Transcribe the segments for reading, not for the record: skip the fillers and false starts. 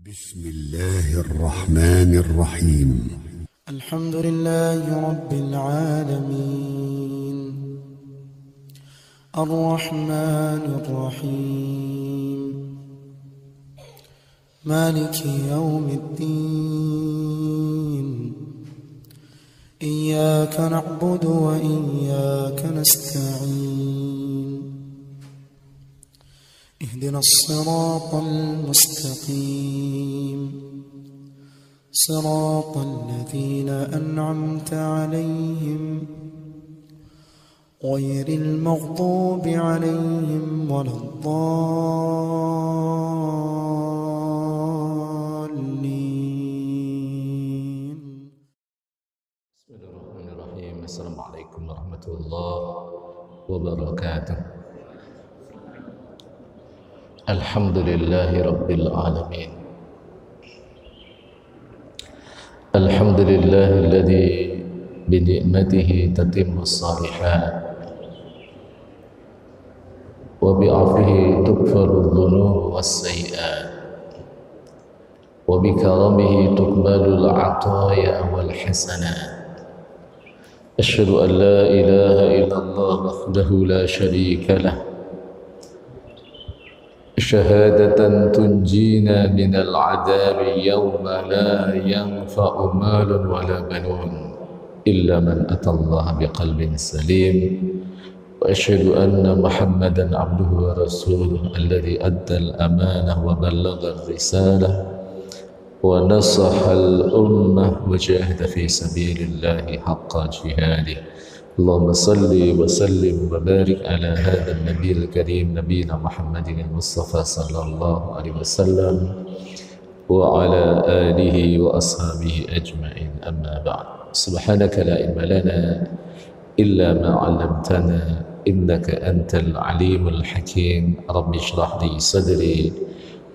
بسم الله الرحمن الرحيم. الحمد لله رب العالمين الرحمن الرحيم مالك يوم الدين إياك نعبد وإياك نستعين اهدنا الصراط المستقيم صراط الذين أنعمت عليهم غير المغضوب عليهم ولا الضالين. بسم الله الرحمن الرحيم. السلام عليكم ورحمة الله وبركاته. الحمد لله رب العالمين. الحمد لله الذي بنعمته تتم الصالحات وبعفوه تغفر الذنوب والسيئات وبكرمه تقبل العطايا والحسنات. أشهد أن لا إله إلا الله وحده لا شريك له شهادة تنجينا من العذاب يوم لا ينفع مال ولا بنون إلا من أتى الله بقلب سليم. وأشهد أن محمدا عبده ورسوله الذي أدى الأمانة وبلغ الرسالة ونصح الأمة وجاهد في سبيل الله حق جهاده. اللهم صل وسلم وبارك على هذا النبي الكريم نبينا محمد المصطفى صلى الله عليه وسلم وعلى آله وأصحابه أجمعين. أما بعد، سبحانك لا علم لنا إلا ما علمتنا إنك أنت العليم الحكيم. رب اشرح لي صدري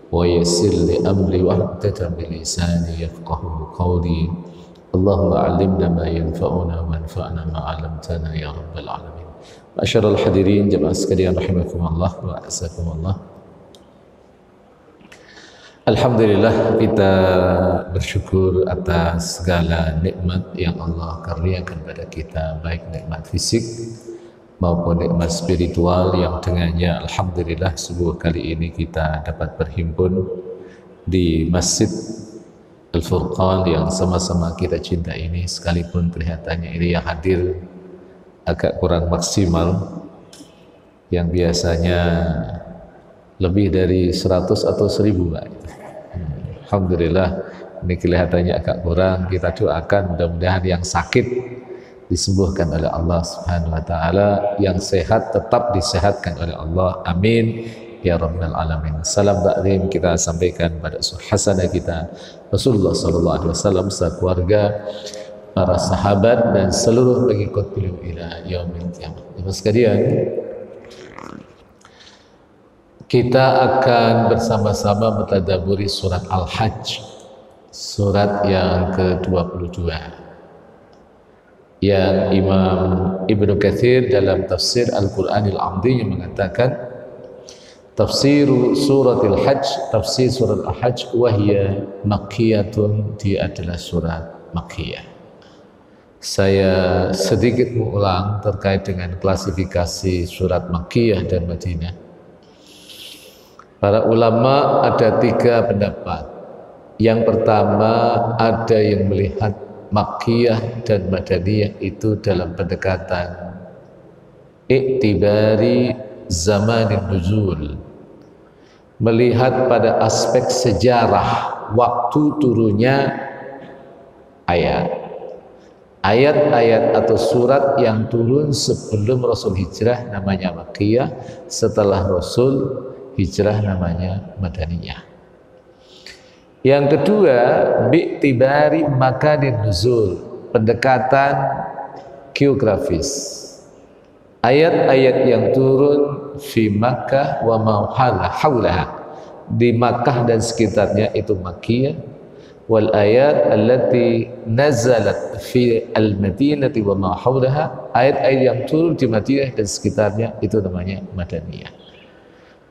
ويسر لي أمري واحلل من لساني يفقهوا قولي. اللهم علمنا ما ينفعنا وانفعنا ما علمتنا ya rabbal alamin. Masyarul hadirin jemaah sekalian rahimakumullah wa azakumullah. Alhamdulillah, kita bersyukur atas segala nikmat yang Allah karuniakan pada kita, baik nikmat fisik maupun nikmat spiritual yang dengannya alhamdulillah sebuah kali ini kita dapat berhimpun di Masjid Al-Furqan yang sama-sama kita cinta ini, sekalipun kelihatannya ini yang hadir agak kurang maksimal, yang biasanya lebih dari 100 atau 1000 Pak. Alhamdulillah ini kelihatannya agak kurang. Kita doakan mudah-mudahan yang sakit disembuhkan oleh Allah Subhanahu wa taala, yang sehat tetap disehatkan oleh Allah, amin ya rabbal alamin. Salam takrim kita sampaikan pada hasanah kita Rasulullah sallallahu alaihi wasallam, sekeluarga, para sahabat dan seluruh pengikut beliau ila yaumil qiyamah. Jemaah sekalian, kita akan bersama-sama mentadabburi surat Al-Hajj, surat yang ke-22 yang Imam Ibnu Katsir dalam tafsir Al-Qur'anil Azim mengatakan tafsir suratul Hajj, tafsir surat Al-Hajj wahya makkiyatun, dia adalah surat makkiyah. Saya sedikit mengulang terkait dengan klasifikasi surat makkiyah dan Madinah. Para ulama ada 3 pendapat. Yang pertama, ada yang melihat makkiyah dan madaniyah itu dalam pendekatan iktibari zamanin nuzul, melihat pada aspek sejarah waktu turunnya ayat-ayat atau surat yang turun sebelum Rasul hijrah namanya makkiyah, setelah Rasul hijrah namanya madaniyah. Yang kedua, bi'tibari makanin nuzul, pendekatan geografis. Ayat-ayat yang turun fi Makkah wa ma haulaha, di Makkah dan sekitarnya itu makkiyah, wal ayat allati nazalat fi al-Madinati wa ma haulaha, ayat-ayat yang turun di Madinah dan sekitarnya itu namanya madaniyah.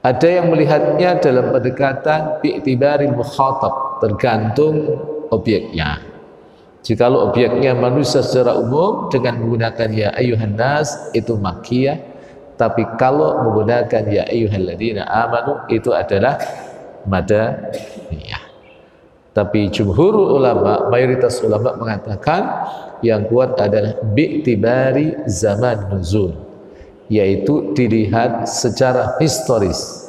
Ada yang melihatnya dalam pendekatan bi'tibaril mukhatab, tergantung objeknya. Jikalau objeknya manusia secara umum dengan menggunakan ya ayyuhan nas itu makkiyah, tapi kalau menggunakan ya ayyuhalladzina amanu itu adalah madaniyah. Tapi jumhur ulama, mayoritas ulama mengatakan yang kuat adalah bi'tibari zaman nuzul, yaitu dilihat secara historis.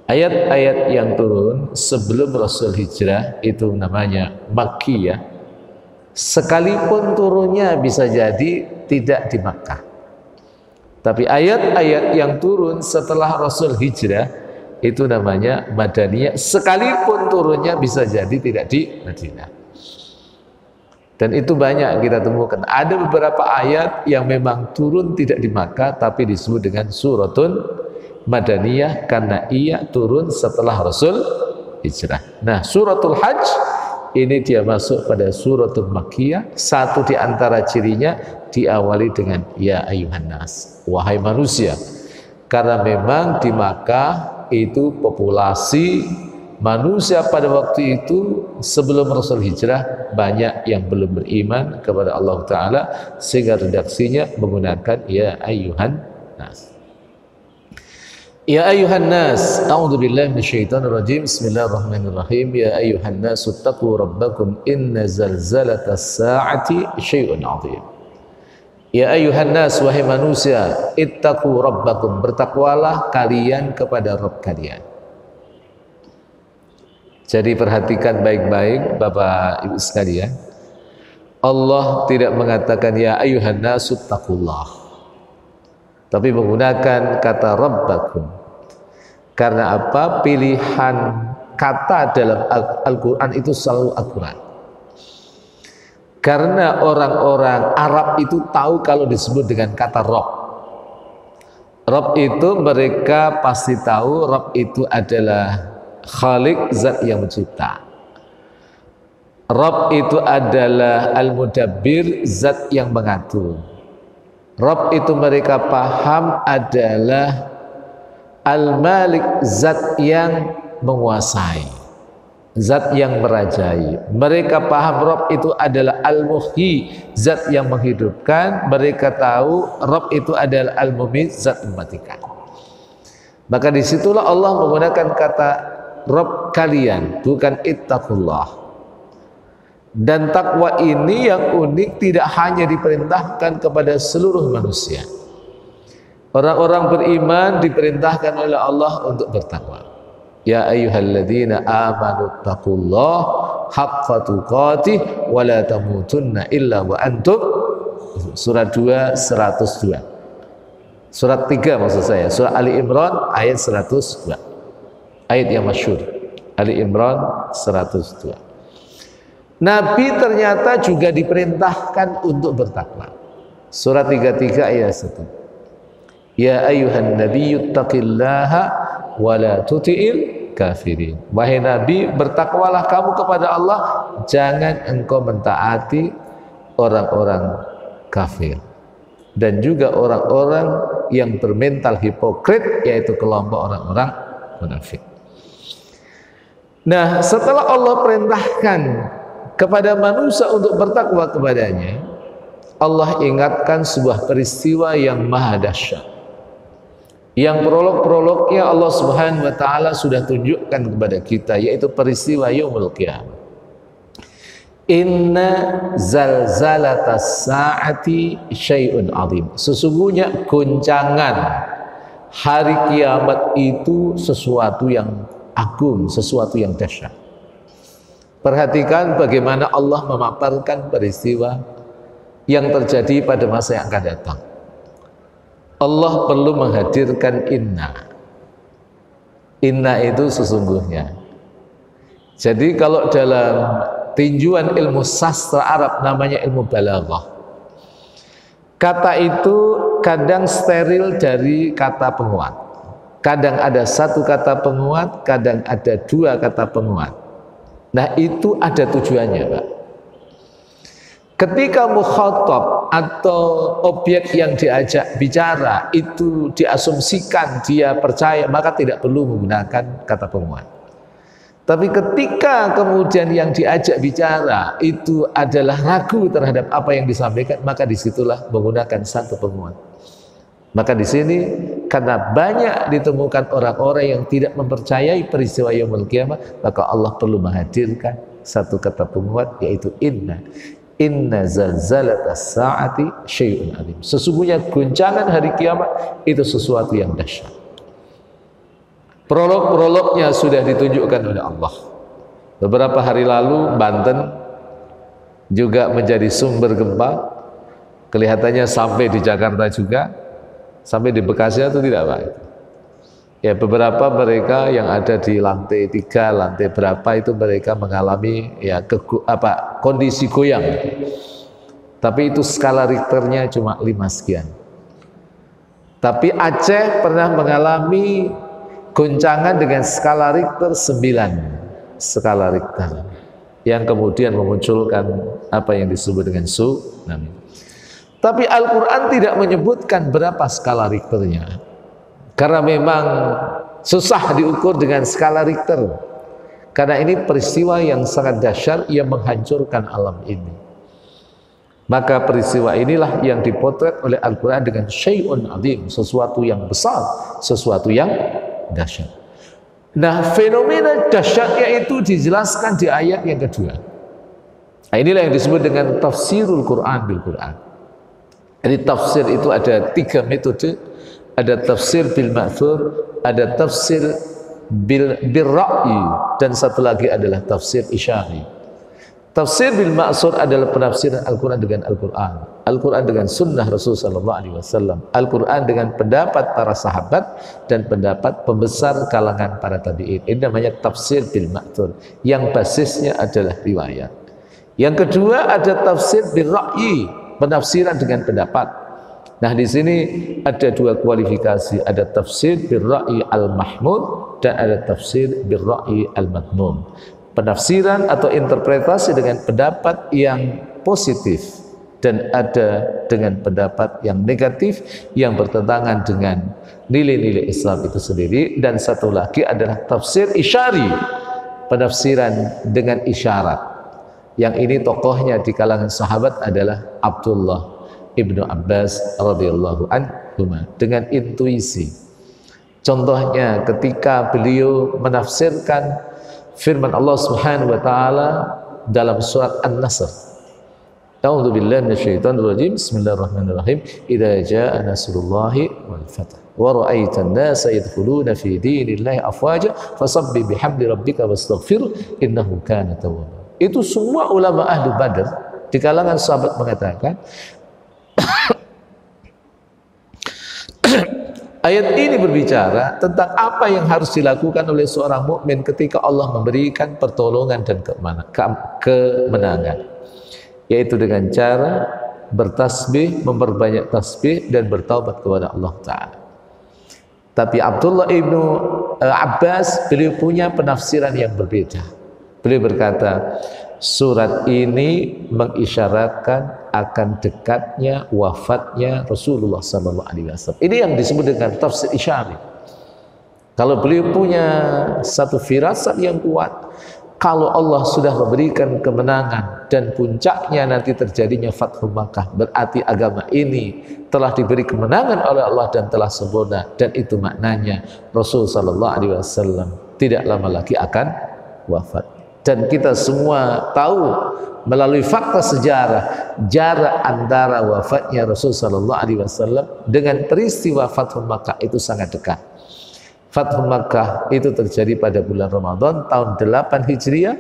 Ayat-ayat yang turun sebelum Rasul hijrah itu namanya makkiyah. Sekalipun turunnya bisa jadi tidak di Makkah. Tapi ayat-ayat yang turun setelah Rasul hijrah itu namanya madaniyah. Sekalipun turunnya bisa jadi tidak di Madinah. Dan itu banyak kita temukan. Ada beberapa ayat yang memang turun tidak di Makkah tapi disebut dengan suratun madaniyah karena ia turun setelah Rasul hijrah. Nah, suratul Hajj ini dia masuk pada suratul makkiyah. Satu di antara cirinya diawali dengan ya ayyuhan nas, wahai manusia. Karena memang di Makkah itu populasi manusia pada waktu itu sebelum Rasul hijrah banyak yang belum beriman kepada Allah Ta'ala, sehingga redaksinya menggunakan ya ayyuhan nas. Ya ayyuhan nas, a'udzu billahi minasyaitonir rajim. Bismillahirrahmanirrahim. Ya ayyuhan nas, ittaqu rabbakum inna zalzalatas saa'ati syai'un 'adzim. Ya ayyuhan nas, wahai manusia, ittaqu rabbakum, bertakwalah kalian kepada Rabb kalian. Jadi perhatikan baik-baik Bapak Ibu sekalian. Allah tidak mengatakan ya ayyuhan nas ittaqullah, tapi menggunakan kata rabbakum. Karena apa? Pilihan kata dalam Al-Quran itu selalu akurat. Karena orang-orang Arab itu tahu kalau disebut dengan kata Rabb. Rabb itu mereka pasti tahu Rabb itu adalah Khalik, zat yang mencipta. Rabb itu adalah Al-Mudabbir, zat yang mengatur. Rabb itu mereka paham adalah Al-Malik, zat yang menguasai, zat yang merajai. Mereka paham Rabb itu adalah Al-Muhyi, zat yang menghidupkan. Mereka tahu Rabb itu adalah Al-Mumit, zat mematikan. Maka disitulah Allah menggunakan kata Rabb kalian, bukan ittaqullah. Dan takwa ini yang unik, tidak hanya diperintahkan kepada seluruh manusia. Orang-orang beriman diperintahkan oleh Allah untuk bertakwa. Ya ayyuhalladzina amanu taqullaha haqqa tuqatih wa la tamutunna illa wa antum. Surat 2 102. Surat 3 maksud saya. Surah Ali Imran ayat 102. Ayat yang masyhur. Ali Imran 102. Nabi ternyata juga diperintahkan untuk bertakwa. Surat 33 ayat 1. Ya ayyuhan nabiyyu taqillaha wa la tuti'il kafirin. Wahai Nabi, bertakwalah kamu kepada Allah, jangan engkau mentaati orang-orang kafir dan juga orang-orang yang bermental hipokrit, yaitu kelompok orang-orang munafik. Nah, setelah Allah perintahkan kepada manusia untuk bertakwa kepadanya, Allah ingatkan sebuah peristiwa yang maha dahsyat, yang prolog-prolognya Allah Subhanahu wa taala sudah tunjukkan kepada kita, yaitu peristiwa yaumul qiyamah. Inna zalzalatas saati syai'un 'adzim. Sesungguhnya goncangan hari kiamat itu sesuatu yang agung, sesuatu yang dahsyat. Perhatikan bagaimana Allah memaparkan peristiwa yang terjadi pada masa yang akan datang. Allah perlu menghadirkan inna. Inna itu sesungguhnya. Jadi kalau dalam tinjuan ilmu sastra Arab namanya ilmu balaghah, kata itu kadang steril dari kata penguat. Kadang ada satu kata penguat, kadang ada dua kata penguat. Nah, itu ada tujuannya, Pak. Ketika mukhatab atau objek yang diajak bicara itu diasumsikan dia percaya, maka tidak perlu menggunakan kata penguat. Tapi ketika kemudian yang diajak bicara itu adalah ragu terhadap apa yang disampaikan, maka disitulah menggunakan satu penguat. Maka di sini karena banyak ditemukan orang-orang yang tidak mempercayai peristiwa yaumul qiyamah, maka Allah perlu menghadirkan satu kata penguat, yaitu inna zalzalatas saati syai'un alim. Sesungguhnya guncangan hari kiamat itu sesuatu yang dahsyat. Prolog-prolognya sudah ditunjukkan oleh Allah. Beberapa hari lalu Banten juga menjadi sumber gempa. Kelihatannya sampai di Jakarta juga, sampai di Bekasi itu tidak Pak. Ya, beberapa mereka yang ada di lantai 3, lantai berapa itu mereka mengalami ya kondisi goyang. Tapi itu skala Richternya cuma 5 sekian. Tapi Aceh pernah mengalami goncangan dengan skala Richter 9 skala Richter yang kemudian memunculkan apa yang disebut dengan tsunami. Tapi Al-Quran tidak menyebutkan berapa skala Richternya, karena memang susah diukur dengan skala Richter, karena ini peristiwa yang sangat dahsyat yang menghancurkan alam ini. Maka peristiwa inilah yang dipotret oleh Al-Quran dengan syai'un azim, sesuatu yang besar, sesuatu yang dahsyat. Nah, fenomena dahsyatnya itu dijelaskan di ayat yang kedua. Nah, inilah yang disebut dengan tafsirul Quran bil Quran. Jadi tafsir itu ada 3 metode. Ada tafsir bil ma'thur, ada tafsir bil ra'yi, dan satu lagi adalah tafsir isyari. Tafsir bil ma'thur adalah penafsiran Al-Quran dengan Al-Quran, Al-Quran dengan sunnah Rasul sallallahu alaihi wasallam, Al-Quran dengan pendapat para sahabat dan pendapat pembesar kalangan para tabi'in. Ini namanya tafsir bil ma'thur, yang basisnya adalah riwayat. Yang kedua ada tafsir bil ra'yi, penafsiran dengan pendapat. Nah, di sini ada 2 kualifikasi, ada tafsir bil ra'yi al-mahmud dan ada tafsir bil ra'yi al-madmum. Penafsiran atau interpretasi dengan pendapat yang positif, dan ada dengan pendapat yang negatif yang bertentangan dengan nilai-nilai Islam itu sendiri. Dan satu lagi adalah tafsir isyari, penafsiran dengan isyarat. Yang ini tokohnya di kalangan sahabat adalah Abdullah ibnu Abbas radhiyallahu anhu, dengan intuisi. Contohnya ketika beliau menafsirkan firman Allah Subhanahu wa taala dalam surat An-Nasr. A'udzu billahi minasyaitonir rajim. Bismillahirrahmanirrahim. Idza jaa nasrullahi wal fath wa ra'aitan nasa yadkhuluna fi dinillahi afwaja fasabbih bihamdi rabbika wastaghfir innahu kana tawwaba. Itu semua ulama ahli Badar di kalangan sahabat mengatakan ayat ini berbicara tentang apa yang harus dilakukan oleh seorang mukmin ketika Allah memberikan pertolongan dan kemenangan, yaitu dengan cara bertasbih, memperbanyak tasbih dan bertaubat kepada Allah Ta'ala. Tapi Abdullah ibnu Abbas, beliau punya penafsiran yang berbeda. Beliau berkata, surat ini mengisyaratkan akan dekatnya wafatnya Rasulullah SAW. Ini yang disebut dengan tafsir isyari. Kalau beliau punya satu firasat yang kuat, kalau Allah sudah memberikan kemenangan dan puncaknya nanti terjadinya Fathu Makkah, berarti agama ini telah diberi kemenangan oleh Allah dan telah sempurna. Dan itu maknanya Rasulullah SAW tidak lama lagi akan wafat. Dan kita semua tahu melalui fakta sejarah jarak antara wafatnya Rasulullah SAW dengan peristiwa Fathu Makkah itu sangat dekat. Fathu Makkah itu terjadi pada bulan Ramadan tahun 8 Hijriah,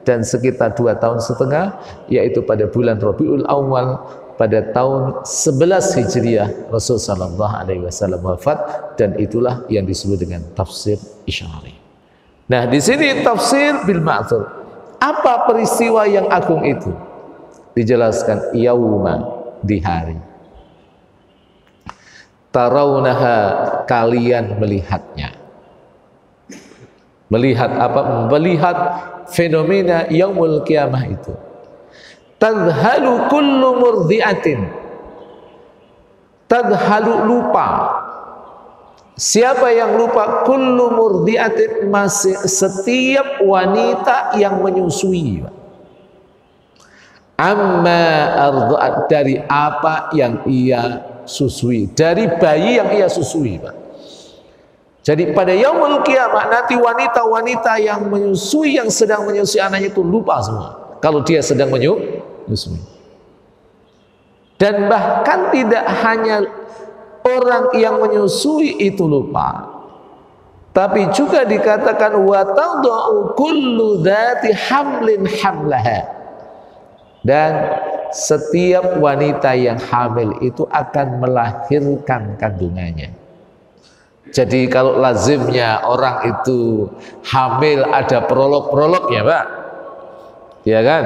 dan sekitar 2 tahun setengah, yaitu pada bulan Rabiul Awal pada tahun 11 Hijriah Rasulullah SAW wafat, dan itulah yang disebut dengan tafsir isyari. Nah, di sini tafsir bil ma'thur. Apa peristiwa yang agung itu? Dijelaskan yauma, di hari. Tarawunaha, kalian melihatnya. Melihat apa? Melihat fenomena yaumul qiyamah itu. Tadhalu kullu murdi'atin. Tadhalu, lupa Siapa yang lupa? Kullu murdiatin, masih setiap wanita yang menyusui. Amma arda'at, dari apa yang ia susui, dari bayi yang ia susui, Pak. Jadi pada yaumul kiamah nanti wanita-wanita yang menyusui, yang sedang menyusui anaknya itu lupa semua kalau dia sedang menyusui. Dan bahkan tidak hanya orang yang menyusui itu lupa, tapi juga dikatakan wa tadau kullu dzati hamlin hamlaha. Dan setiap wanita yang hamil itu akan melahirkan kandungannya. Jadi kalau lazimnya orang itu hamil ada prolog-prolognya, Pak, ya kan?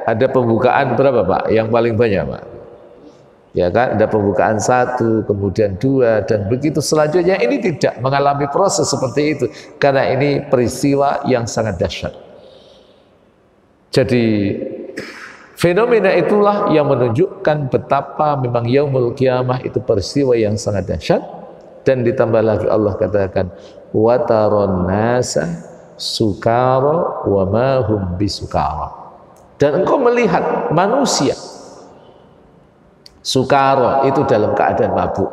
Ada pembukaan berapa, Pak? Yang paling banyak, Pak? Ya kan? Ada pembukaan 1, kemudian 2, dan begitu selanjutnya. Ini tidak mengalami proses seperti itu, karena ini peristiwa yang sangat dahsyat. Jadi fenomena itulah yang menunjukkan betapa memang yaumul kiamah itu peristiwa yang sangat dahsyat. Dan ditambah lagi Allah katakan wa taron nasa sukara wa ma hum bisukara. Dan engkau melihat manusia sukara itu dalam keadaan mabuk.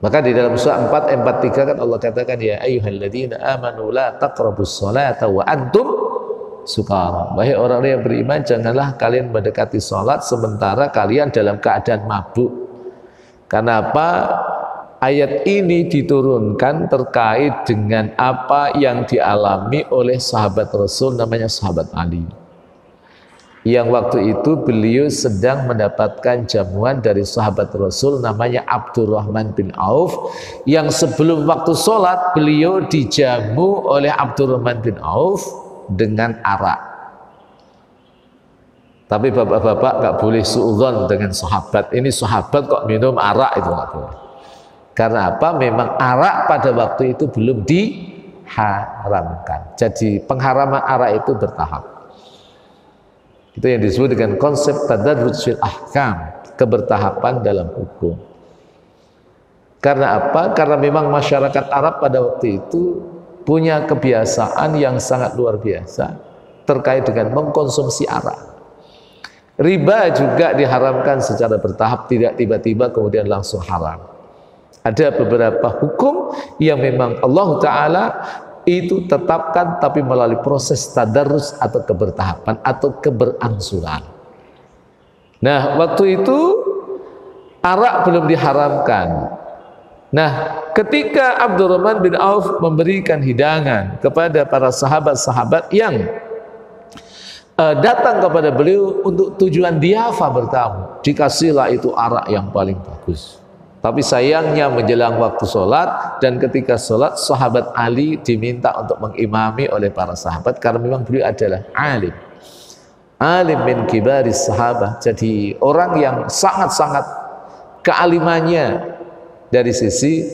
Maka di dalam surah 4 ayat 43 kan Allah katakan ya ayyuhalladzina amanu la taqrabus sholata wa antum sukara. Wahai orang yang beriman, janganlah kalian mendekati salat sementara kalian dalam keadaan mabuk. Kenapa ayat ini diturunkan terkait dengan apa yang dialami oleh sahabat Rasul namanya sahabat Ali, yang waktu itu beliau sedang mendapatkan jamuan dari sahabat Rasul namanya Abdurrahman bin Auf, yang sebelum waktu sholat beliau dijamu oleh Abdurrahman bin Auf dengan arak. Tapi bapak-bapak nggak boleh suudzon dengan sahabat. Ini sahabat kok minum arak, itu nggak boleh. Karena apa? Memang arak pada waktu itu belum diharamkan. Jadi pengharaman arak itu bertahap. Itu yang disebut dengan konsep tadarruj fil ahkam, kebertahapan dalam hukum. Karena apa? Karena memang masyarakat Arab pada waktu itu punya kebiasaan yang sangat luar biasa terkait dengan mengkonsumsi arak. Riba juga diharamkan secara bertahap, tidak tiba-tiba kemudian langsung haram. Ada beberapa hukum yang memang Allah Ta'ala itu tetapkan, tapi melalui proses tadarrus atau kebertahapan atau keberangsuran. Nah, waktu itu arak belum diharamkan. Nah, ketika Abdurrahman bin Auf memberikan hidangan kepada para sahabat-sahabat yang datang kepada beliau untuk tujuan diafa bertamu, dikasihlah itu arak yang paling bagus. Tapi sayangnya menjelang waktu sholat, dan ketika sholat sahabat Ali diminta untuk mengimami oleh para sahabat, karena memang beliau adalah alim min kibaris sahabat. Jadi orang yang sangat-sangat kealimannya dari sisi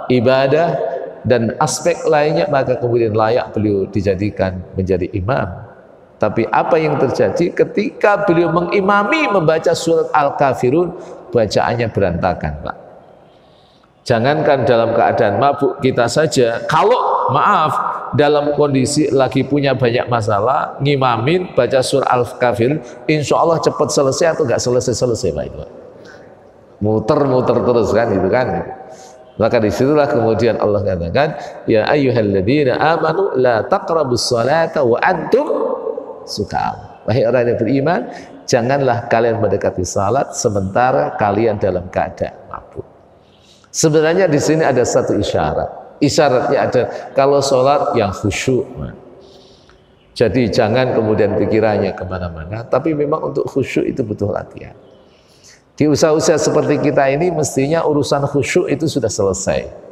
ibadah dan aspek lainnya, maka kemudian layak beliau dijadikan menjadi imam. Tapi apa yang terjadi ketika beliau mengimami membaca surat Al-Kafirun, bacaannya berantakan, Pak. Jangankan dalam keadaan mabuk, kita saja kalau dalam kondisi lagi punya banyak masalah, ngimamin baca surat Al-Kafirun, insya Allah cepat selesai atau enggak selesai-selesai, Pak, itu, Pak. Muter-muter terus kan, itu kan. Maka disitulah kemudian Allah katakan ya ayyuhalladzina amanu la taqrabus sholata wa antum sukar. Wahai orang yang beriman, janganlah kalian mendekati salat sementara kalian dalam keadaan mabuk. Sebenarnya di sini ada satu isyarat. Isyaratnya ada kalau salat yang khusyuk. Jadi jangan kemudian pikirannya kemana-mana, tapi memang untuk khusyuk itu butuh latihan. Di usaha-usaha seperti kita ini mestinya urusan khusyuk itu sudah selesai.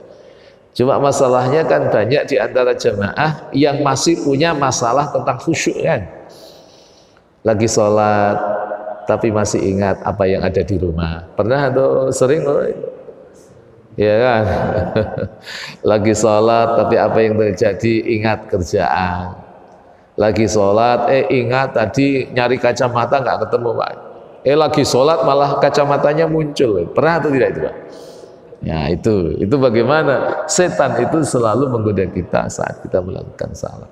Cuma masalahnya kan banyak di antara jamaah yang masih punya masalah tentang khusyuk kan. Lagi sholat tapi masih ingat apa yang ada di rumah. Pernah atau sering? Ya kan? Lagi sholat tapi apa yang terjadi ingat kerjaan. Lagi sholat ingat tadi nyari kacamata nggak ketemu, Pak. Lagi sholat malah kacamatanya muncul. Pernah atau tidak itu, Pak? Ya itu bagaimana setan itu selalu menggoda kita saat kita melakukan salah.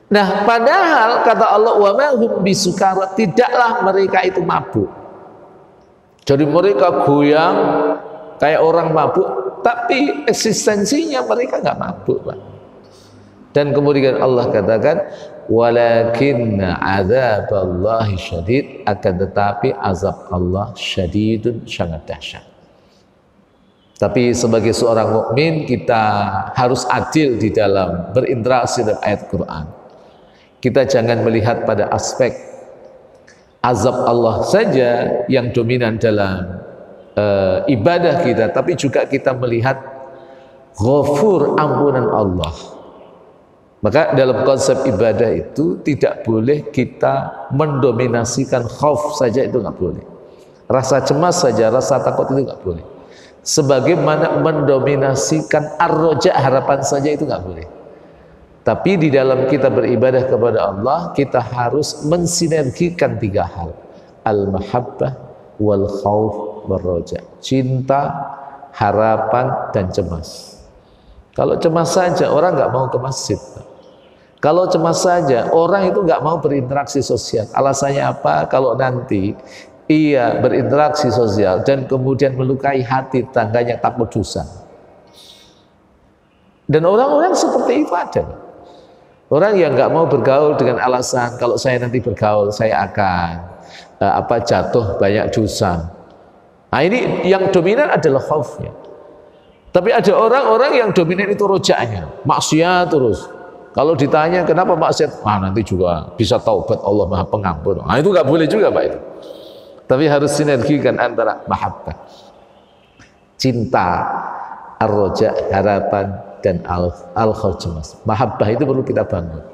Nah, padahal kata Allah wa ma hum bisukara, tidaklah mereka itu mabuk. Jadi mereka goyang kayak orang mabuk, tapi eksistensinya mereka nggak mabuk, Pak. Dan kemudian Allah katakan walakinna adzaballahi syadid, akan tetapi azab Allah syadidun, sangat dahsyat. Tapi sebagai seorang mukmin kita harus adil di dalam berinteraksi dengan ayat Quran. Kita jangan melihat pada aspek azab Allah saja yang dominan dalam ibadah kita, tapi juga kita melihat ghafur, ampunan Allah. Maka dalam konsep ibadah itu tidak boleh kita mendominasikan khauf saja, itu nggak boleh. Rasa cemas saja, rasa takut itu nggak boleh. Sebagaimana mendominasikan ar-roja, harapan saja, itu nggak boleh. Tapi di dalam kita beribadah kepada Allah, kita harus mensinergikan tiga hal: al-mahabbah, wal khauf, wal roja. Cinta, harapan, dan cemas. Kalau cemas saja orang nggak mau ke masjid. Kalau cemas saja orang itu nggak mau berinteraksi sosial. Alasannya apa? Kalau nanti ia berinteraksi sosial dan kemudian melukai hati tangganya, takut dosa. Dan orang-orang seperti itu ada. Orang yang nggak mau bergaul dengan alasan kalau saya nanti bergaul saya akan jatuh banyak dosa. Nah, ini yang dominan adalah khaufnya. Tapi ada orang-orang yang dominan itu rojaknya, maksiat terus. Kalau ditanya kenapa maksiat, nanti juga bisa taubat, Allah Maha Pengampun. Nah, itu nggak boleh juga, Pak, itu. Tapi harus sinergikan antara mahabbah, cinta, ar-roja, harapan, dan al-khauf, cemas. Mahabbah itu perlu kita bangun.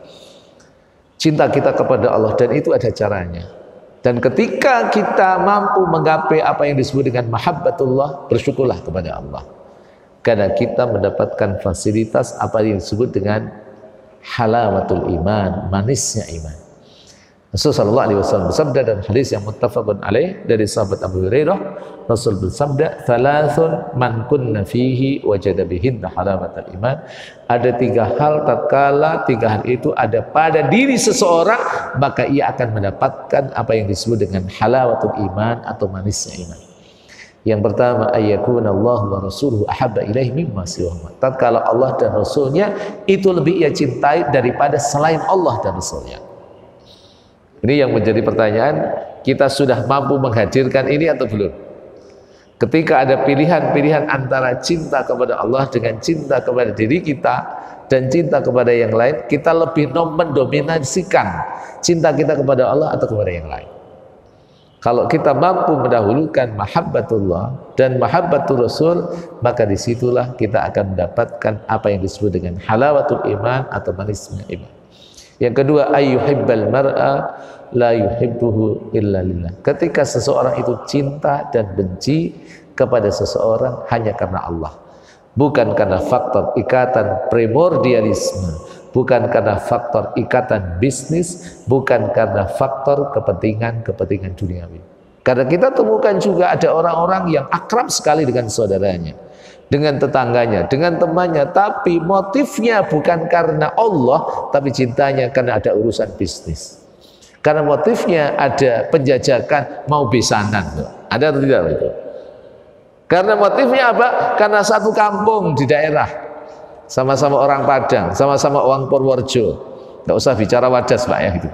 Cinta kita kepada Allah, dan itu ada caranya. Dan ketika kita mampu menggapai apa yang disebut dengan mahabbatullah, bersyukurlah kepada Allah. Karena kita mendapatkan fasilitas apa yang disebut dengan halawatul iman, manisnya iman. Rasul sallallahu alaihi wasallam bersabda dalam hadis yang muttafaqun alaih dari sahabat Abu Hurairah, Rasul bersabda, "Thalathun man kunna fihi wajada bihinna halawatul iman." Ada tiga hal, tatkala tiga hal itu ada pada diri seseorang, maka ia akan mendapatkan apa yang disebut dengan halawatul iman atau manisnya iman. Yang pertama, ayyakuna Allah wa rasuluhu ahabba ilaihi mimma siwahuma. Tatkala Allah dan Rasulnya itu lebih ia cintai daripada selain Allah dan Rasulnya. Ini yang menjadi pertanyaan, kita sudah mampu menghadirkan ini atau belum? Ketika ada pilihan-pilihan antara cinta kepada Allah dengan cinta kepada diri kita dan cinta kepada yang lain, kita lebih mendominasikan cinta kita kepada Allah atau kepada yang lain. Kalau kita mampu mendahulukan mahabbatullah dan mahabbatul Rasul, maka disitulah kita akan mendapatkan apa yang disebut dengan halawatul iman atau manisnya iman. Yang kedua, ayyuhibbal mar'a la yuhibbuhu illa lillah. Ketika seseorang itu cinta dan benci kepada seseorang hanya karena Allah, bukan karena faktor ikatan primordialisme, bukan karena faktor ikatan bisnis, bukan karena faktor kepentingan duniawi. Karena kita temukan juga ada orang-orang yang akrab sekali dengan saudaranya, dengan tetangganya, dengan temannya, tapi motifnya bukan karena Allah, tapi cintanya karena ada urusan bisnis. Karena motifnya ada penjajakan, mau besanan. Ada atau tidak itu? Karena motifnya apa? Karena satu kampung di daerah, sama-sama orang Padang, sama-sama orang Purworejo. Nggak usah bicara Wadas, Pak, ya itu.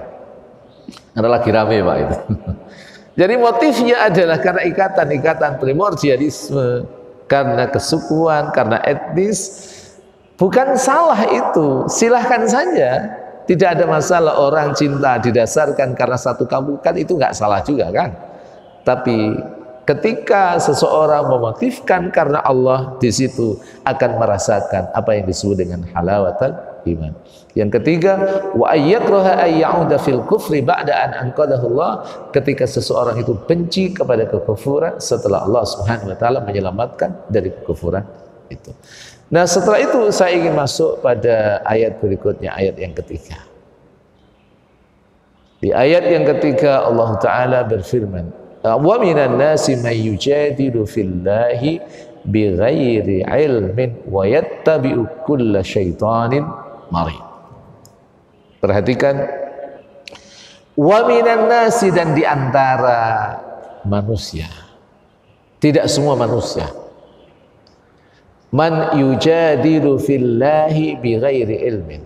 Karena lagi rame, Pak, itu. Jadi motifnya adalah karena ikatan primordialisme, karena kesukuan, karena etnis. Bukan salah itu, silahkan saja. Tidak ada masalah orang cinta didasarkan karena satu kampung, kan itu nggak salah juga, kan? Tapi ketika seseorang memotifkan karena Allah, di situ akan merasakan apa yang disebut dengan halawatul iman. Yang ketiga, wa ayyakraha ayyauda fil kufri ba'da an anqadahu Allah. Ketika seseorang itu benci kepada kekufuran setelah Allah Subhanahu wa taala menyelamatkan dari kekufuran itu. Nah, setelah itu saya ingin masuk pada ayat berikutnya, ayat yang ketiga. Di ayat yang ketiga Allah Ta'ala berfirman, Wa minan nasi may yujadilu fillahi bighairi ilmin wa yattabi'u kulla syaitanin marid. Perhatikan, wa minan nasi, dan di antara manusia, tidak semua manusia, man yujadilu fillahi bighairi ilmin,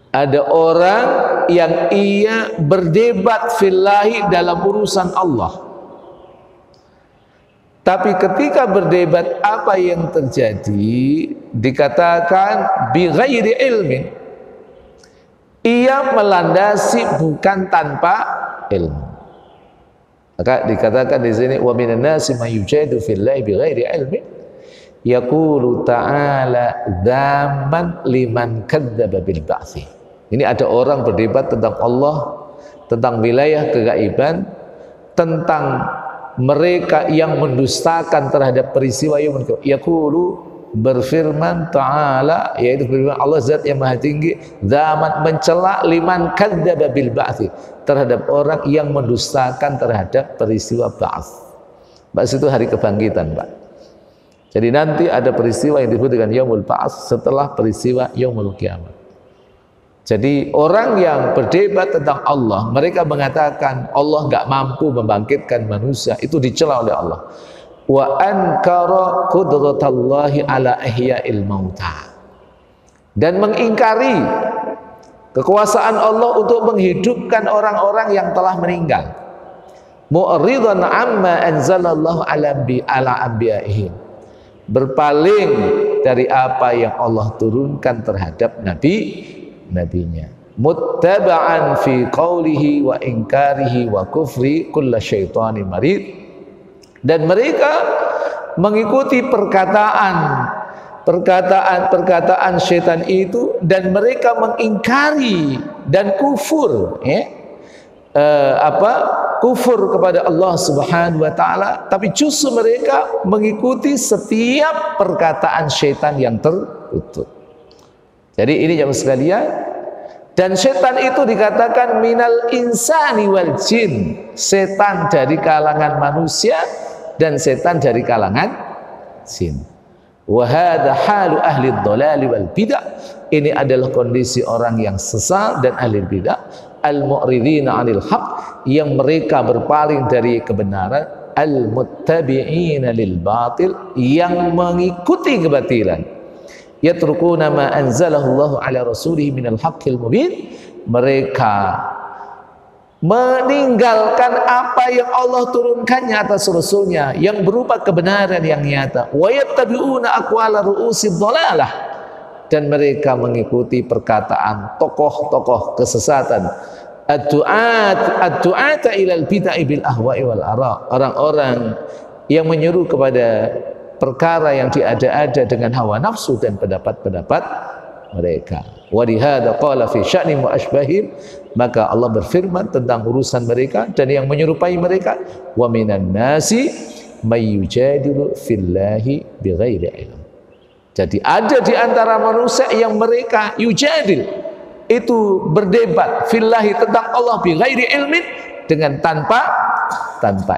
ada orang yang ia berdebat fillahi dalam urusan Allah, tapi ketika berdebat apa yang terjadi dikatakan bighairi ilmin, ia melandasi bukan tanpa ilmu. Maka dikatakan di sini wa minan nasi may yujadilu fillahi bighairi ilmin yaqulu ta'ala dzamman liman kadzdzaba bil ba'tsi. Ini ada orang berdebat tentang Allah, tentang wilayah kegaiban, tentang mereka yang mendustakan terhadap peristiwa yaumul qiyamah. Yaqulu, berfirman ta'ala, yaitu berfirman Allah Zat yang Maha Tinggi, dzamman, mencela liman kadzdzaba bil ba'tsi, terhadap orang yang mendustakan terhadap peristiwa ba'ats. Ba'ats itu hari kebangkitan, Pak. Jadi nanti ada peristiwa yang disebut dengan yaumul ba'ats setelah peristiwa yaumul qiyamah. Jadi orang yang berdebat tentang Allah, mereka mengatakan Allah nggak mampu membangkitkan manusia, itu dicela oleh Allah. Wa ankara qudratallahi ala ihya'il mauta, dan mengingkari kekuasaan Allah untuk menghidupkan orang-orang yang telah meninggal. Mu'ridan amma anzalallahu ala anbiya'ihim, berpaling dari apa yang Allah turunkan terhadap nabinya, muttaba'an fi qawlihi wa inkarihi wa kufri kulla syaitani marid, dan mereka mengikuti perkataan syaitan itu, dan mereka mengingkari dan kufur, kufur kepada Allah Subhanahu wa taala, tapi justru mereka mengikuti setiap perkataan syaitan yang terkutuk. Jadi ini jamaah sekalian, dan setan itu dikatakan minal insani wal jin, setan dari kalangan manusia dan setan dari kalangan jin. Wa hadza halu ahli dhalal wal bidah, ini adalah kondisi orang yang sesat dan ahli bidah, al mu'ridina 'anil haq, yang mereka berpaling dari kebenaran, al muttabi'ina lil batil, yang mengikuti kebatilan. Yatrukuna ma anzalallahu ala rasulihi minal haqqil mubin, mereka meninggalkan apa yang Allah turunkannya atas rasulnya yang berupa kebenaran yang nyata. Wa yattabi'una aqwala ru'usid dhalalah, dan mereka mengikuti perkataan tokoh-tokoh kesesatan. Ad-du'ata ilal bid'ah bil ahwa'i wal ara, orang-orang yang menyuruh kepada perkara yang diada-ada dengan hawa nafsu dan pendapat-pendapat mereka. Wa lihada qala fi sya'ni wa asbahim, maka Allah berfirman tentang urusan mereka dan yang menyerupai mereka, wa minan nasi may yujadilu fillahi bighairi ilm. Jadi ada di antara manusia yang mereka yujadil, itu berdebat fillahi, tentang Allah, bighairi ilmin, dengan tanpa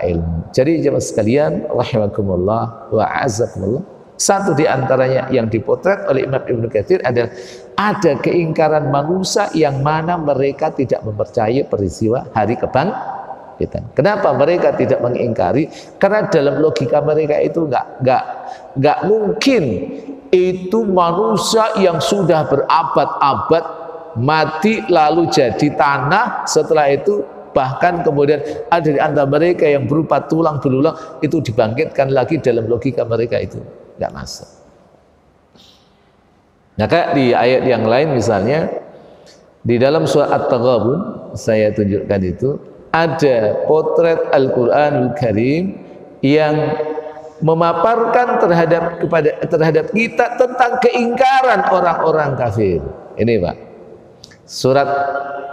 ilmu. Jadi jemaah sekalian rahimakumullah wa a'azzakumullah, satu di antaranya yang dipotret oleh Imam Ibnu Katsir adalah ada keingkaran manusia yang mana mereka tidak mempercayai peristiwa hari kebangkitan. Kenapa mereka tidak mengingkari? Karena dalam logika mereka itu enggak mungkin itu manusia yang sudah berabad-abad mati lalu jadi tanah, setelah itu bahkan kemudian ada di antara mereka yang berupa tulang belulang itu dibangkitkan lagi. Dalam logika mereka itu tidak masuk. Maka di ayat yang lain, misalnya di dalam surat At-Taghabun, saya tunjukkan itu ada potret Al-Quranul Karim yang memaparkan terhadap kita tentang keingkaran orang-orang kafir. Ini Pak, surat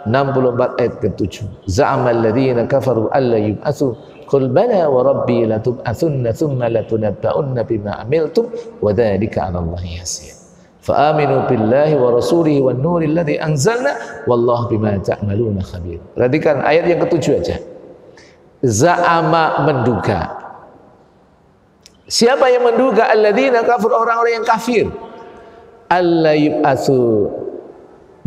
64 ayat ke-7. Za'amal ladzina kafaru alla yub'atsu qul bala wa rabbi latub'atsunna thumma latunabba'unna bima 'amiltum wa dzalika 'ala Allahi yasir. Fa aminu billahi wa rasulihi wan nuril ladzi anzalna wallahu bima ta'maluna khabir. Perhatikan ayat yang ke-7 aja. Za'ama menduga. Siapa yang menduga? Alladzina kafir, orang-orang yang kafir. Alla yub'atsu,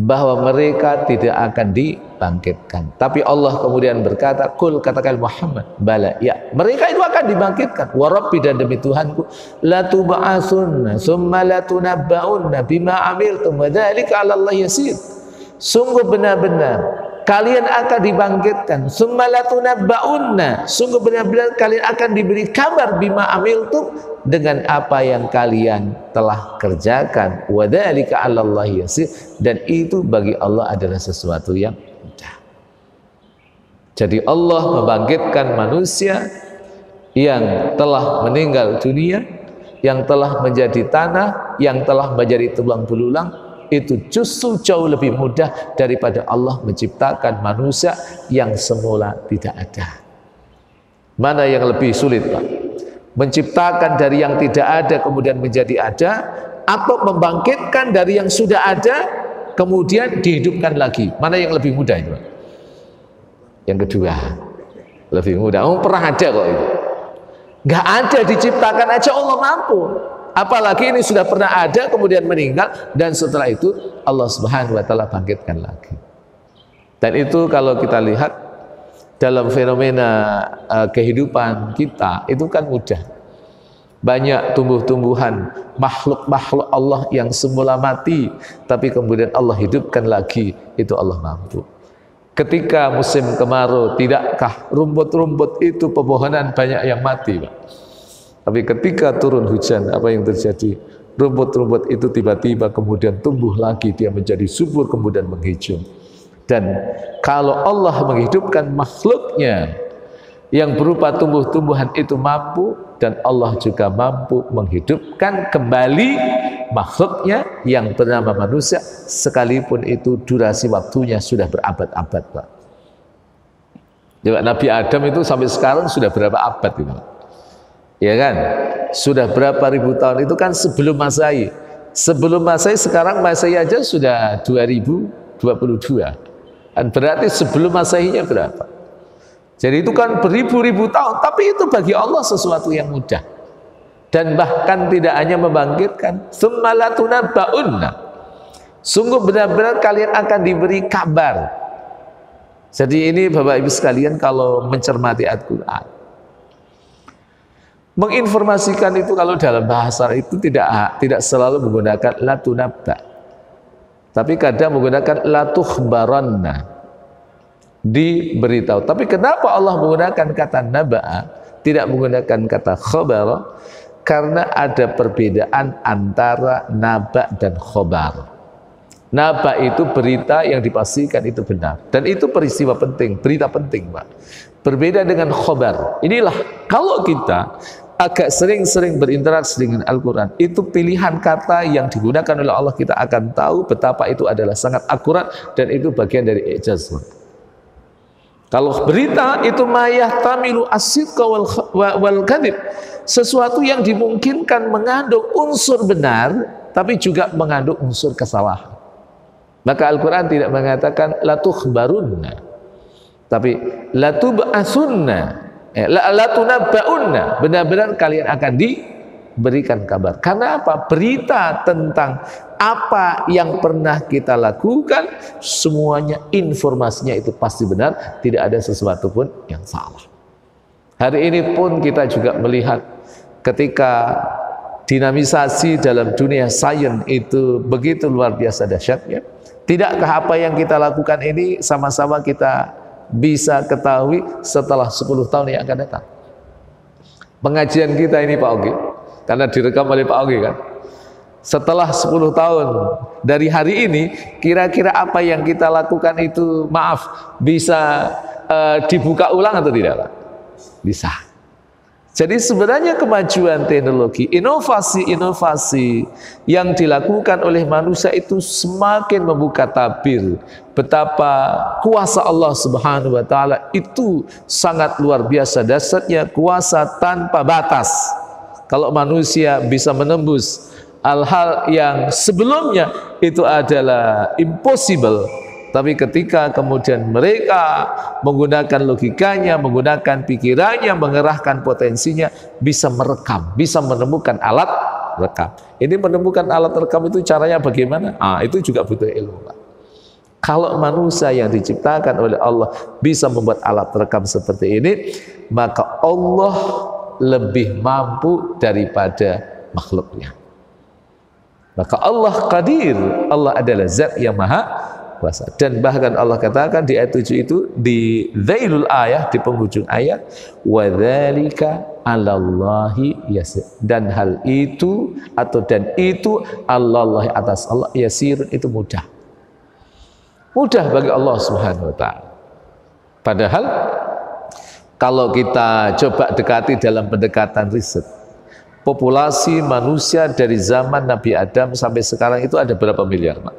bahwa mereka tidak akan dibangkitkan. Tapi Allah kemudian berkata, "Qul," katakan Muhammad, "bala, ya, mereka itu akan dibangkitkan. Wa rabbi, dan demi Tuhanku, la tub'atsunna tsumma la tunabba'unna bima 'amiltum wa dzalika 'ala Allah yasir." Sungguh benar-benar kalian akan dibangkitkan, tsumma la tunabba'unna, sungguh benar-benar kalian akan diberi kabar bima 'amiltum, dengan apa yang kalian telah kerjakan, wa dzalika 'ala Allah yasir, dan itu bagi Allah adalah sesuatu yang mudah. Jadi Allah membangkitkan manusia yang telah meninggal dunia, yang telah menjadi tanah, yang telah menjadi tulang belulang, itu justru jauh lebih mudah daripada Allah menciptakan manusia yang semula tidak ada. Mana yang lebih sulit, Pak? Menciptakan dari yang tidak ada kemudian menjadi ada, atau membangkitkan dari yang sudah ada kemudian dihidupkan lagi? Mana yang lebih mudah itu? Yang kedua lebih mudah. Oh, pernah ada kok itu. Nggak ada, diciptakan aja Allah mampu. Apalagi ini sudah pernah ada kemudian meninggal, dan setelah itu Allah Subhanahu wa taala bangkitkan lagi. Dan itu kalau kita lihat dalam fenomena kehidupan kita, itu kan mudah. Banyak tumbuh-tumbuhan, makhluk-makhluk Allah yang semula mati, tapi kemudian Allah hidupkan lagi, itu Allah mampu. Ketika musim kemarau, tidakkah rumput-rumput itu, pepohonan banyak yang mati, Pak? Tapi ketika turun hujan, apa yang terjadi? Rumput-rumput itu tiba-tiba kemudian tumbuh lagi, dia menjadi subur, kemudian menghijau. Dan kalau Allah menghidupkan makhluknya yang berupa tumbuh-tumbuhan itu mampu, dan Allah juga mampu menghidupkan kembali makhluknya yang bernama manusia, sekalipun itu durasi waktunya sudah berabad-abad, Pak. Coba Nabi Adam itu sampai sekarang sudah berapa abad itu, Pak? Ya kan? Sudah berapa ribu tahun, itu kan sebelum Masehi. Sebelum Masehi, sekarang Masehi aja sudah 2022. Dan berarti sebelum Masehinya berapa? Jadi itu kan beribu-ribu tahun, tapi itu bagi Allah sesuatu yang mudah. Dan bahkan tidak hanya membangkitkan, tsumma la tunabba'unna, sungguh benar-benar kalian akan diberi kabar. Jadi ini Bapak Ibu sekalian, kalau mencermati Al-Quran, menginformasikan itu kalau dalam bahasa itu tidak selalu menggunakan la tunabba, tapi kadang menggunakan la tukhbaranna, diberitahu. Tapi kenapa Allah menggunakan kata naba'a, tidak menggunakan kata khabar? Karena ada perbedaan antara naba dan khobar. Naba itu berita yang dipastikan itu benar, dan itu peristiwa penting, berita penting, Pak. Berbeda dengan khobar. Inilah kalau kita agak sering-sering berinteraksi dengan Al-Quran, itu pilihan kata yang digunakan oleh Allah, kita akan tahu betapa itu adalah sangat akurat, dan itu bagian dari ijaz. Kalau berita itu mayahtamilu as-sidqa wal kadhib, sesuatu yang dimungkinkan mengandung unsur benar tapi juga mengandung unsur kesalahan. Maka Al-Quran tidak mengatakan la tukhbarunna, tapi la tub'atsunna, la tunabba'unna, benar-benar kalian akan diberikan kabar. Karena apa? Berita tentang apa yang pernah kita lakukan, semuanya informasinya itu pasti benar, tidak ada sesuatu pun yang salah. Hari ini pun kita juga melihat ketika dinamisasi dalam dunia sains itu begitu luar biasa dahsyatnya. Tidakkah apa yang kita lakukan ini sama-sama kita bisa ketahui setelah 10 tahun yang akan datang? Pengajian kita ini Pak Ogi, karena direkam oleh Pak Ogi kan, setelah 10 tahun dari hari ini, kira-kira apa yang kita lakukan itu, maaf, bisa dibuka ulang atau tidak, Pak? Bisa. Jadi sebenarnya kemajuan teknologi, inovasi-inovasi yang dilakukan oleh manusia itu semakin membuka tabir betapa kuasa Allah Subhanahu wa taala itu sangat luar biasa dahsyatnya, kuasa tanpa batas. Kalau manusia bisa menembus hal-hal yang sebelumnya itu adalah impossible, Tapi ketika kemudian mereka menggunakan logikanya, menggunakan pikirannya, mengerahkan potensinya, bisa merekam, bisa menemukan alat rekam. Ini menemukan alat rekam itu caranya bagaimana? Itu juga butuh ilmu, Pak. Kalau manusia yang diciptakan oleh Allah bisa membuat alat rekam seperti ini, maka Allah lebih mampu daripada makhluknya. Maka Allah qadir, Allah adalah zat yang maha kuasa. Dan bahkan Allah katakan di ayat 7 itu, di dhailul ayah, di penghujung ayat, wa dzalika 'alallahi yasir, dan hal itu atau dan itu Allah atas Allah yasir, itu mudah bagi Allah Subhanahu wa taala. Padahal kalau kita coba dekati dalam pendekatan riset, populasi manusia dari zaman Nabi Adam sampai sekarang itu ada berapa miliar, Pak?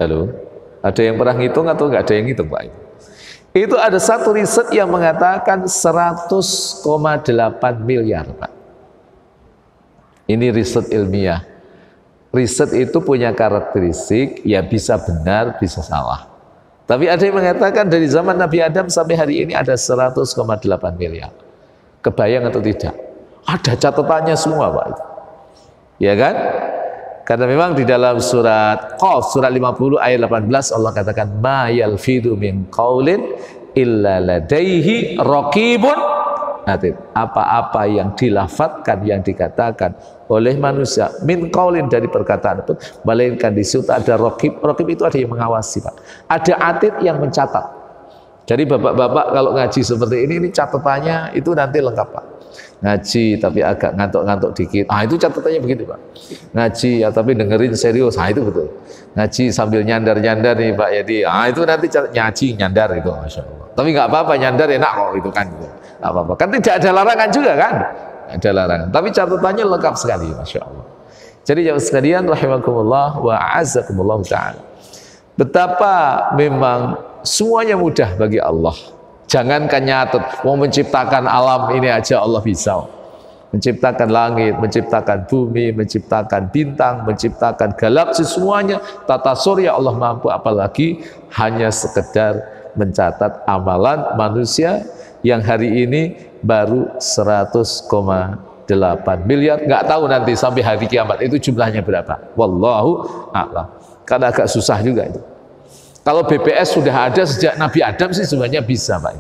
Halo? Ada yang pernah ngitung atau enggak ada yang ngitung, Pak? Itu ada satu riset yang mengatakan 100,8 miliar, Pak. Ini riset ilmiah. Riset itu punya karakteristik, ya bisa benar, bisa salah. Tapi ada yang mengatakan dari zaman Nabi Adam sampai hari ini ada 100,8 miliar. Kebayang atau tidak? Ada catatannya semua, Pak. Ya kan? Karena memang di dalam surat Qaf, surat 50 ayat 18, Allah katakan, ma yalfidu min qaulin illa ladaihi raqibun atid. Apa-apa yang dilafadzkan, yang dikatakan oleh manusia, min qaulin, dari perkataan pun, melainkan di situ ada raqib. Raqib itu ada yang mengawasi, Pak. Ada atid yang mencatat. Jadi bapak-bapak kalau ngaji seperti ini catatannya itu nanti lengkap, Pak. Ngaji tapi agak ngantuk-ngantuk dikit, itu catatannya begitu, Pak. Ngaji ya tapi dengerin serius, itu betul. Ngaji sambil nyandar-nyandar nih, Pak. Jadi itu nanti ngaji nyandar itu, Masya Allah. Tapi nggak apa-apa, nyandar enak kok itu kan, gitu. Nggak apa-apa, kan tidak ada larangan juga kan, ada larangan. Tapi catatannya lengkap sekali, Masya Allah. Jadi jamaah sekalian rahimakumullah wa a'azzakumullah ta'ala, betapa memang semuanya mudah bagi Allah. Jangankan nyatet, mau menciptakan alam ini aja Allah bisa. Menciptakan langit, menciptakan bumi, menciptakan bintang, menciptakan galaksi, semuanya tata surya Allah mampu, apalagi hanya sekedar mencatat amalan manusia yang hari ini baru 100,8 miliar. Nggak tahu nanti sampai hari kiamat itu jumlahnya berapa. Wallahu a'lam. Karena agak susah juga itu. Kalau BPS sudah ada sejak Nabi Adam sih sebenarnya bisa, Pak.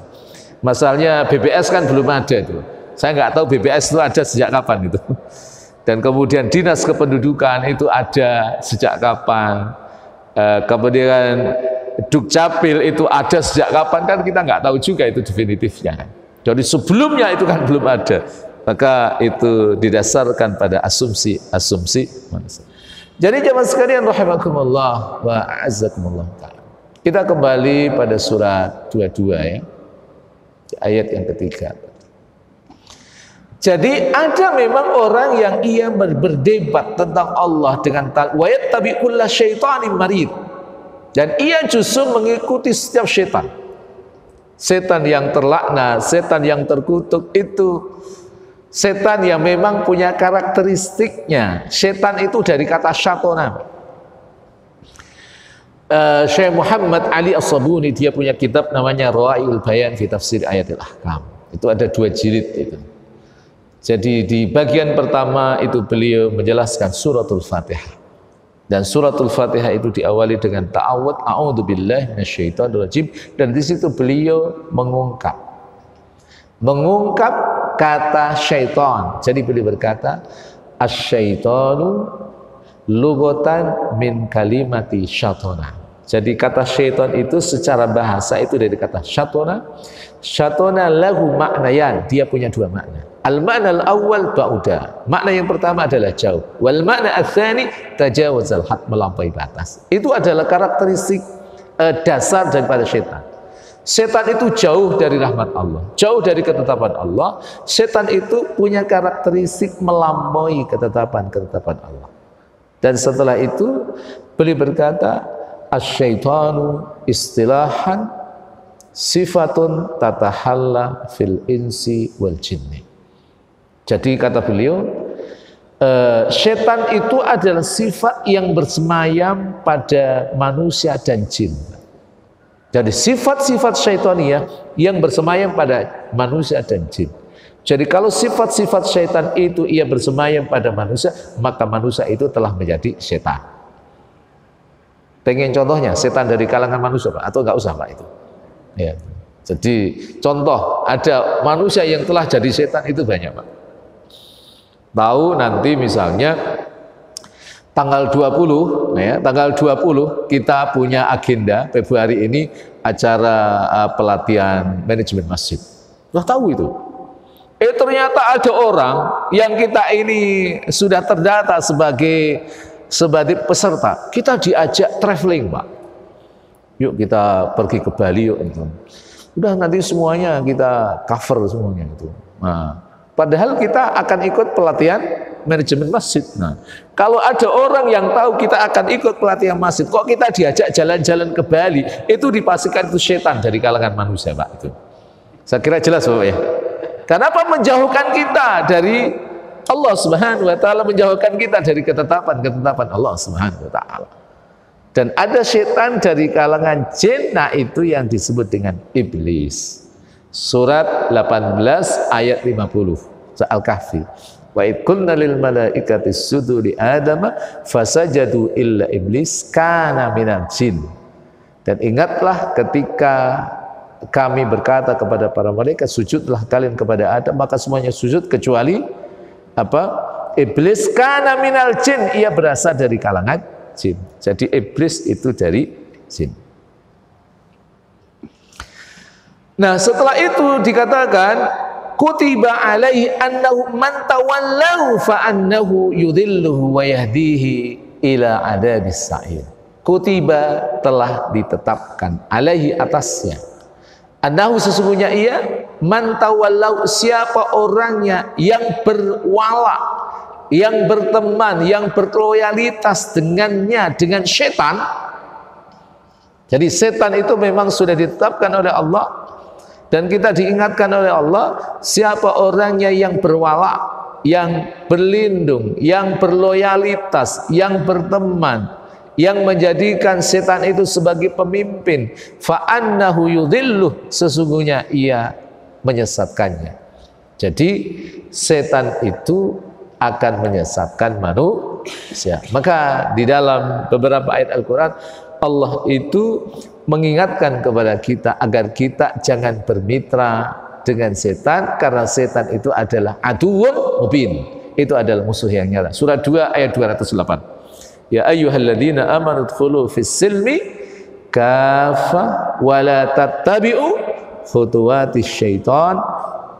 Masalahnya BPS kan belum ada itu. Saya nggak tahu BPS itu ada sejak kapan itu. Dan kemudian dinas kependudukan itu ada sejak kapan. Kemudian Dukcapil itu ada sejak kapan, kan kita nggak tahu juga itu definitifnya. Jadi sebelumnya itu kan belum ada. Maka itu didasarkan pada asumsi manusia. Jadi jamaah sekalian rahimakumullah wa a'azzakumullah ta'ala. Kita kembali pada surat 22 ya, ayat yang ketiga. Jadi ada memang orang yang ia berdebat tentang Allah dengan wa yattabi'u syaitanin marid, dan ia justru mengikuti setiap setan. Setan yang terlaknat, setan yang terkutuk, itu setan yang memang punya karakteristiknya. Setan itu dari kata syatona. Syekh Muhammad Ali As-Sabuni, dia punya kitab namanya Rawa'iul Bayan fi Tafsir Ayatil Ahkam. Itu ada 2 jilid itu. Jadi di bagian pertama itu beliau menjelaskan suratul Fatihah. Dan suratul Fatihah itu diawali dengan ta'awud, a'udzubillahi minasyaitonir rajim, dan di situ beliau mengungkap kata syaitan. Jadi beliau berkata, asyaitanu lughatan min kalimati syatona. Jadi kata syaitan itu secara bahasa itu dari kata syatona. Syatona lahu maknayan, dia punya 2 makna. Al-makna al-awwal ba'uda, makna yang pertama adalah jauh. Wal makna al-thani tajawazal had, melampaui batas. Itu adalah karakteristik dasar daripada syaitan. Setan itu jauh dari rahmat Allah, jauh dari ketetapan Allah. Setan itu punya karakteristik melampaui ketetapan Allah. Dan setelah itu beliau berkata, asyaitanu istilahan sifatun tatahalla fil insi wal jinni. Jadi kata beliau, Setan itu adalah sifat yang bersemayam pada manusia dan jin. Jadi sifat-sifat syaitaniyah yang bersemayam pada manusia dan jin. Jadi kalau sifat-sifat syaitan itu ia bersemayam pada manusia, maka manusia itu telah menjadi setan. Pengen contohnya setan dari kalangan manusia Pak? Atau enggak usah Pak itu? Ya. Jadi contoh ada manusia yang telah jadi setan itu banyak Pak. Tahu nanti misalnya tanggal 20 ya, tanggal 20 kita punya agenda Februari ini acara pelatihan manajemen masjid. Sudah tahu itu. Ternyata ada orang yang kita ini sudah terdata sebagai peserta. Kita diajak traveling, Pak. Yuk kita pergi ke Bali yuk itu. Udah nanti semuanya kita cover semuanya itu. Nah, padahal kita akan ikut pelatihan manajemen masjid. Nah, kalau ada orang yang tahu kita akan ikut pelatihan masjid, kok kita diajak jalan-jalan ke Bali, itu dipastikan itu setan dari kalangan manusia, Pak. Itu. Saya kira jelas, Bapak ya. Kenapa menjauhkan kita dari Allah Subhanahu wa taala, menjauhkan kita dari ketetapan Allah Subhanahu wa taala. Dan ada setan dari kalangan jin, nah itu yang disebut dengan iblis. Surat 18 ayat 50 Al-Kahfi. Wa id qulna lil malaikati isjudu li adama fasajadu illa iblis kana minal jin. Dan ingatlah ketika kami berkata kepada para malaikat, sujudlah kalian kepada Adam, maka semuanya sujud kecuali apa? Iblis, kana minal jin, ia berasal dari kalangan jin. Jadi iblis itu dari jin. Nah, setelah itu dikatakan kutiba alaihi annahu man tawallahu fa annahu yudhilluhu wa yahdihi ila adabis sa'ir. Kutiba telah ditetapkan alaihi atasnya, annahu sesungguhnya ia, man tawallahu siapa orangnya yang berwala, yang berteman, yang berloyalitas dengannya, dengan setan. Jadi setan itu memang sudah ditetapkan oleh Allah. Dan kita diingatkan oleh Allah, siapa orangnya yang berwala, yang berlindung, yang berloyalitas, yang berteman, yang menjadikan setan itu sebagai pemimpin, fa'annahu yudhilluh, sesungguhnya ia menyesatkannya. Jadi setan itu akan menyesatkan manusia. Maka di dalam beberapa ayat Al-Quran, Allah itu mengingatkan kepada kita agar kita jangan bermitra dengan setan, karena setan itu adalah aduwwun mubin. Itu adalah musuh yang nyata. Surah 2 ayat 208. Ya ayyuhalladzina amanu dkhulu fis silmi kafa wa la tattabi'u khutuwatis syaitan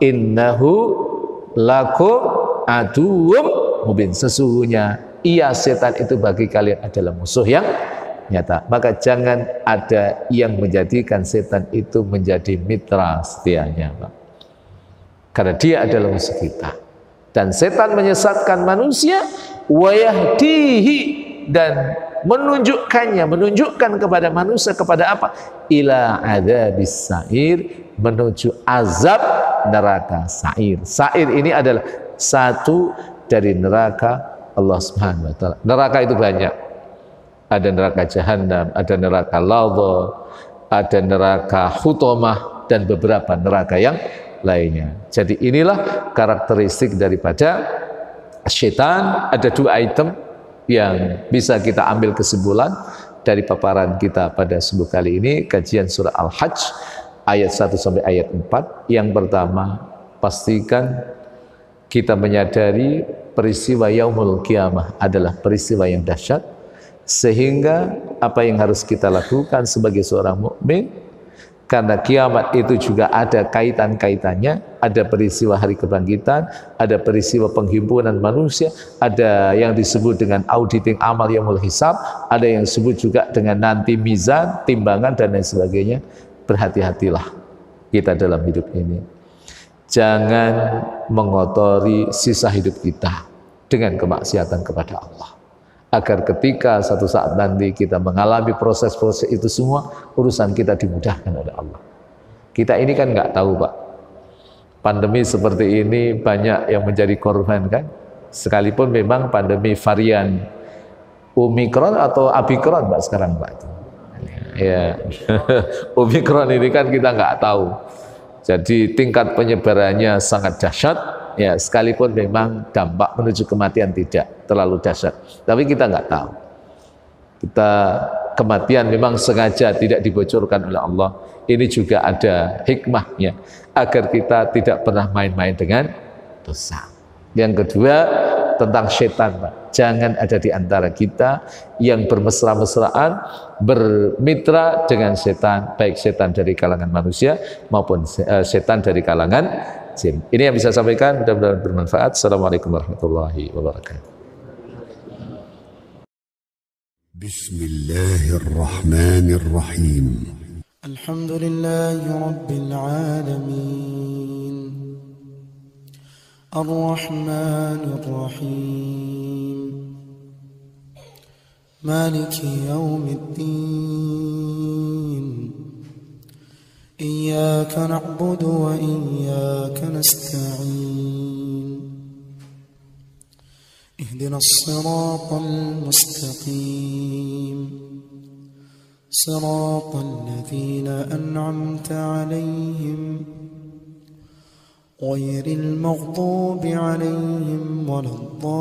innahu lakum aduwwun mubin. Sesungguhnya ia setan itu bagi kalian adalah musuh yang nyata. Maka jangan ada yang menjadikan setan itu menjadi mitra setianya, Pak. Karena dia adalah musuh kita. Dan setan menyesatkan manusia, wa yahdihi, dan menunjukkan kepada manusia kepada apa? Ila adzabis sa'ir, menuju azab neraka sa'ir. Sa'ir ini adalah satu dari neraka Allah Subhanahu wa taala. Neraka itu banyak. Ada neraka jahanam, ada neraka ladha, ada neraka hutomah, dan beberapa neraka yang lainnya. Jadi inilah karakteristik daripada syaitan. Ada dua item yang bisa kita ambil kesimpulan dari paparan kita pada subuh kali ini, kajian surah Al-Hajj ayat 1 sampai ayat 4. Yang pertama, pastikan kita menyadari peristiwa yaumul kiamah adalah peristiwa yang dahsyat, sehingga apa yang harus kita lakukan sebagai seorang mukmin, karena kiamat itu juga ada kaitan-kaitannya, ada peristiwa hari kebangkitan, ada peristiwa penghimpunan manusia, ada yang disebut dengan auditing amal yaumul hisab, ada yang disebut juga dengan nanti mizan, timbangan, dan lain sebagainya. Berhati-hatilah kita dalam hidup ini. Jangan mengotori sisa hidup kita dengan kemaksiatan kepada Allah, agar ketika satu saat nanti kita mengalami proses-proses itu semua, urusan kita dimudahkan oleh Allah. Kita ini kan nggak tahu, Pak. Pandemi seperti ini banyak yang menjadi korban kan. Sekalipun memang pandemi varian Omikron atau Abikron Pak sekarang Pak. Ya, Omikron ini kan kita nggak tahu. Jadi tingkat penyebarannya sangat dahsyat. Ya, sekalipun memang dampak menuju kematian tidak terlalu dahsyat, tapi kita nggak tahu. Kita kematian memang sengaja tidak dibocorkan oleh Allah. Ini juga ada hikmahnya agar kita tidak pernah main-main dengan dosa. Yang kedua tentang setan, Pak. Jangan ada di antara kita yang bermesra-mesraan bermitra dengan setan, baik setan dari kalangan manusia maupun setan dari kalangan jin. Ini yang bisa saya sampaikan, mudah-mudahan bermanfaat. Assalamualaikum warahmatullahi wabarakatuh. Bismillahirrahmanirrahim. Alhamdulillahi Rabbil Alamin, Ar-Rahmanir Rahim, Maliki Yawmiddin, Iyyaka na'budu wa iyyaka nasta'in, Ihdinas siratal mustaqim, Siratal ladzina an'amta 'alaihim غير المغضوب عليهم ولا الضالين.